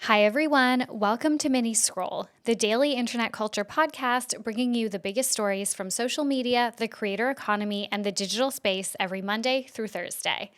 Hi, everyone. Welcome to Mini Scroll, the daily internet culture podcast bringing you the biggest stories from social media, the creator economy, and the digital space every Monday through Thursday.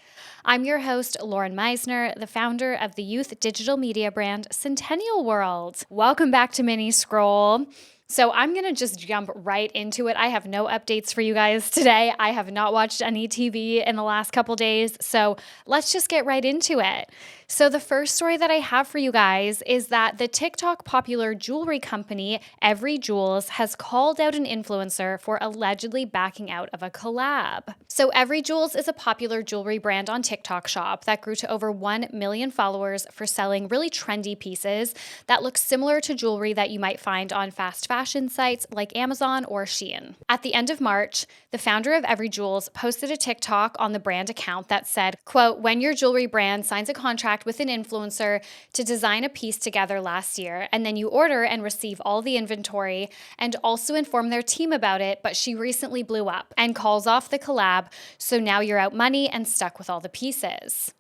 I'm your host, Lauren Meisner, the founder of the youth digital media brand Centennial World. Welcome back to Mini Scroll. So I'm going to just jump right into it. I have no updates for you guys today. I have not watched any TV in the last couple days, so let's just get right into it. So the first story that I have for you guys is that the TikTok popular jewelry company, Evry Jewels, has called out an influencer for allegedly backing out of a collab. So Evry Jewels is a popular jewelry brand on TikTok shop that grew to over 1 million followers for selling really trendy pieces that look similar to jewelry that you might find on fast fashion sites like Amazon or Shein. At the end of March, the founder of Evry Jewels posted a TikTok on the brand account that said, quote, "When your jewelry brand signs a contract with an influencer to design a piece together last year, and then you order and receive all the inventory and also inform their team about it, but she recently blew up and calls off the collab, so now you're out money and stuck with all the pieces."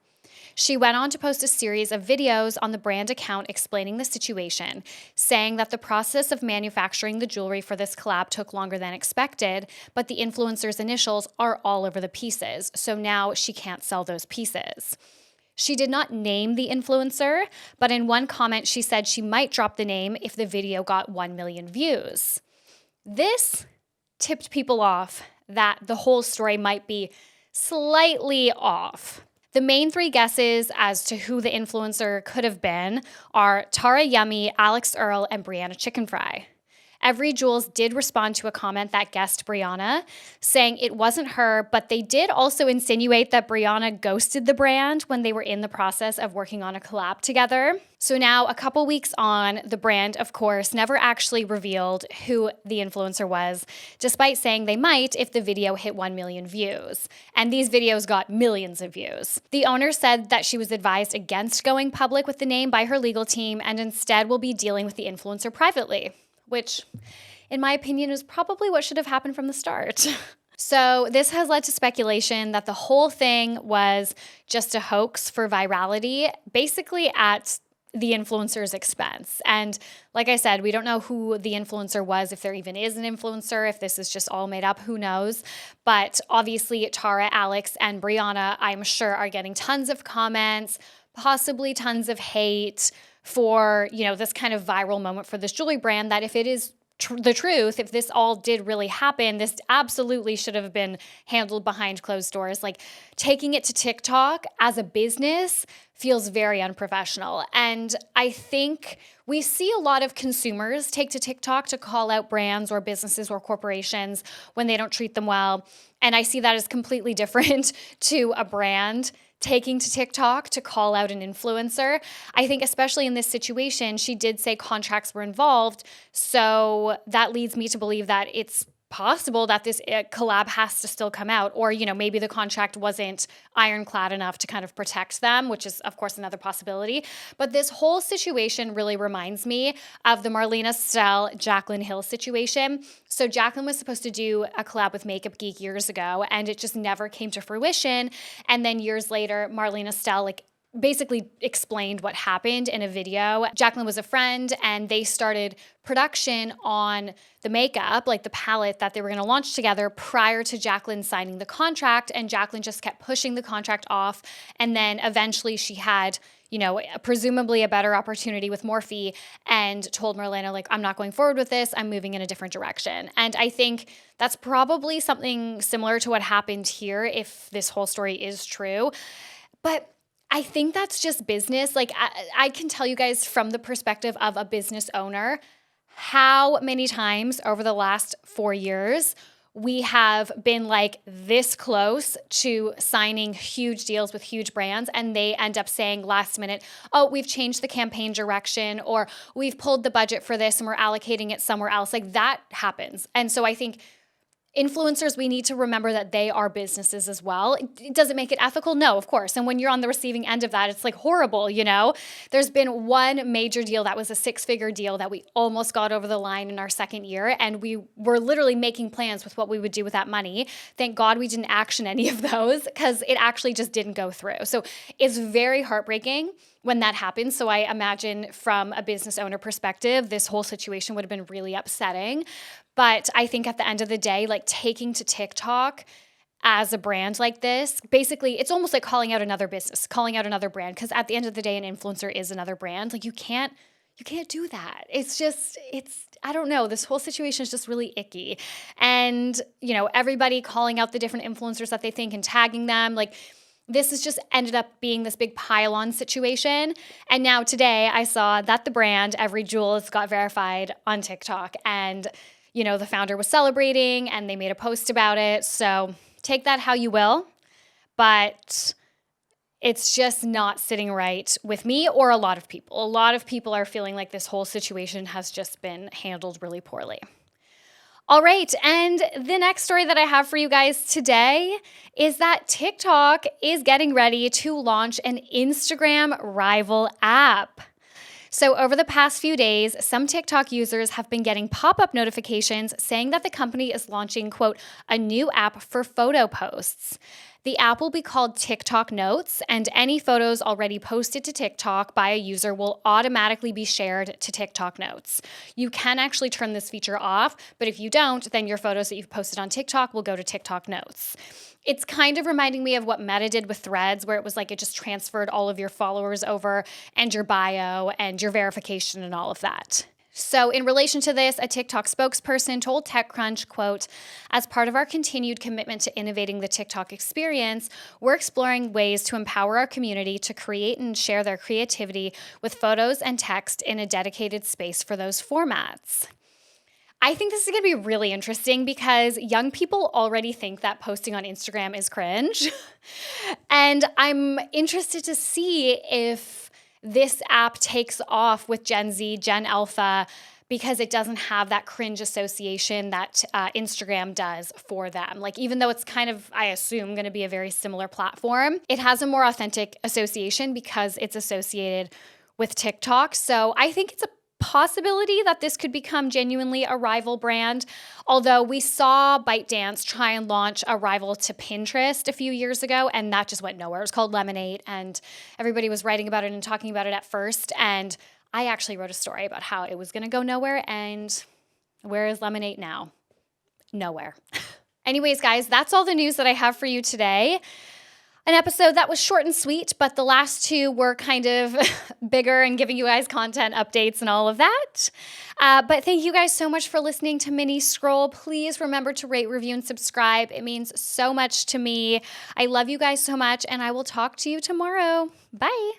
She went on to post a series of videos on the brand account explaining the situation, saying that the process of manufacturing the jewelry for this collab took longer than expected, but the influencer's initials are all over the pieces, so now she can't sell those pieces. She did not name the influencer, but in one comment she said she might drop the name if the video got 1 million views. This tipped people off that the whole story might be slightly off. The main three guesses as to who the influencer could have been are Tara Yummy, Alex Earl, and Brianna Chicken Fry. Evry Jewels did respond to a comment that guessed Brianna, saying it wasn't her, but they did also insinuate that Brianna ghosted the brand when they were in the process of working on a collab together. So now, a couple weeks on, the brand, of course, never actually revealed who the influencer was, despite saying they might if the video hit 1 million views. And these videos got millions of views. The owner said that she was advised against going public with the name by her legal team and instead will be dealing with the influencer privately, which, in my opinion, is probably what should have happened from the start. So this has led to speculation that the whole thing was just a hoax for virality, basically at the influencer's expense. And like I said, we don't know who the influencer was, if there even is an influencer, if this is just all made up, who knows. But obviously Tara, Alex, and Brianna, I'm sure, are getting tons of comments, possibly tons of hate for, this kind of viral moment for this jewelry brand, that if it is the truth, if this all did really happen, this absolutely should have been handled behind closed doors. Like, taking it to TikTok as a business feels very unprofessional. And I think we see a lot of consumers take to TikTok to call out brands or businesses or corporations when they don't treat them well. And I see that as completely different to a brand taking to TikTok to call out an influencer. I think especially in this situation, she did say contracts were involved. So that leads me to believe that it's possible that this collab has to still come out, or maybe the contract wasn't ironclad enough to kind of protect them, which is of course another possibility. But this whole situation really reminds me of the Marlena Stell Jaclyn Hill situation. So Jaclyn was supposed to do a collab with Makeup Geek years ago, and it just never came to fruition. And then years later, Marlena Stell basically explained what happened in a video. Jaclyn was a friend, and they started production on the makeup, like the palette that they were going to launch together, prior to Jaclyn signing the contract. And Jaclyn just kept pushing the contract off. And then eventually she had, presumably a better opportunity with Morphe, and told Marlena, I'm not going forward with this. I'm moving in a different direction. And I think that's probably something similar to what happened here, if this whole story is true. But I think that's just business. I can tell you guys from the perspective of a business owner, how many times over the last 4 years we have been this close to signing huge deals with huge brands, and they end up saying last minute, oh, we've changed the campaign direction, or we've pulled the budget for this and we're allocating it somewhere else. That happens. And so I think influencers, we need to remember that they are businesses as well. Does it make it ethical? No, of course. And when you're on the receiving end of that, it's like horrible, you know? There's been one major deal that was a 6-figure deal that we almost got over the line in our second year. And we were literally making plans with what we would do with that money. Thank God we didn't action any of those because it actually just didn't go through. So it's very heartbreaking when that happens. So I imagine from a business owner perspective, this whole situation would have been really upsetting. But I think at the end of the day, like taking to TikTok as a brand like this, basically it's almost like calling out another business, calling out another brand. Because at the end of the day, an influencer is another brand. Like you can't do that. I don't know. This whole situation is just really icky. And, you know, everybody calling out the different influencers that they think and tagging them, like this has just ended up being this big pile-on situation. And now today I saw that the brand Evry Jewels got verified on TikTok, and you know, the founder was celebrating and they made a post about it. So take that how you will, but it's just not sitting right with me or a lot of people. A lot of people are feeling like this whole situation has just been handled really poorly. All right, and the next story that I have for you guys today is that TikTok is getting ready to launch an Instagram rival app. So over the past few days, some TikTok users have been getting pop-up notifications saying that the company is launching, quote, a new app for photo posts. The app will be called TikTok Notes, and any photos already posted to TikTok by a user will automatically be shared to TikTok Notes. You can actually turn this feature off, but if you don't, then your photos that you've posted on TikTok will go to TikTok Notes. It's kind of reminding me of what Meta did with Threads, where it was like it just transferred all of your followers over and your bio and your verification and all of that. So in relation to this, a TikTok spokesperson told TechCrunch, quote, as part of our continued commitment to innovating the TikTok experience, we're exploring ways to empower our community to create and share their creativity with photos and text in a dedicated space for those formats. I think this is going to be really interesting because young people already think that posting on Instagram is cringe. And I'm interested to see if this app takes off with Gen Z, Gen Alpha, because it doesn't have that cringe association that Instagram does for them. Like, even though it's kind of, I assume, going to be a very similar platform, it has a more authentic association because it's associated with TikTok. So I think it's a possibility that this could become genuinely a rival brand. Although we saw ByteDance try and launch a rival to Pinterest a few years ago, and that just went nowhere. It was called Lemonade, and everybody was writing about it and talking about it at first. And I actually wrote a story about how it was going to go nowhere, and where is Lemonade now? Nowhere. Anyways, guys, that's all the news that I have for you today. An episode that was short and sweet, but the last two were kind of bigger and giving you guys content updates and all of that. But thank you guys so much for listening to Mini Scroll. Please remember to rate, review, and subscribe. It means so much to me. I love you guys so much, and I will talk to you tomorrow. Bye.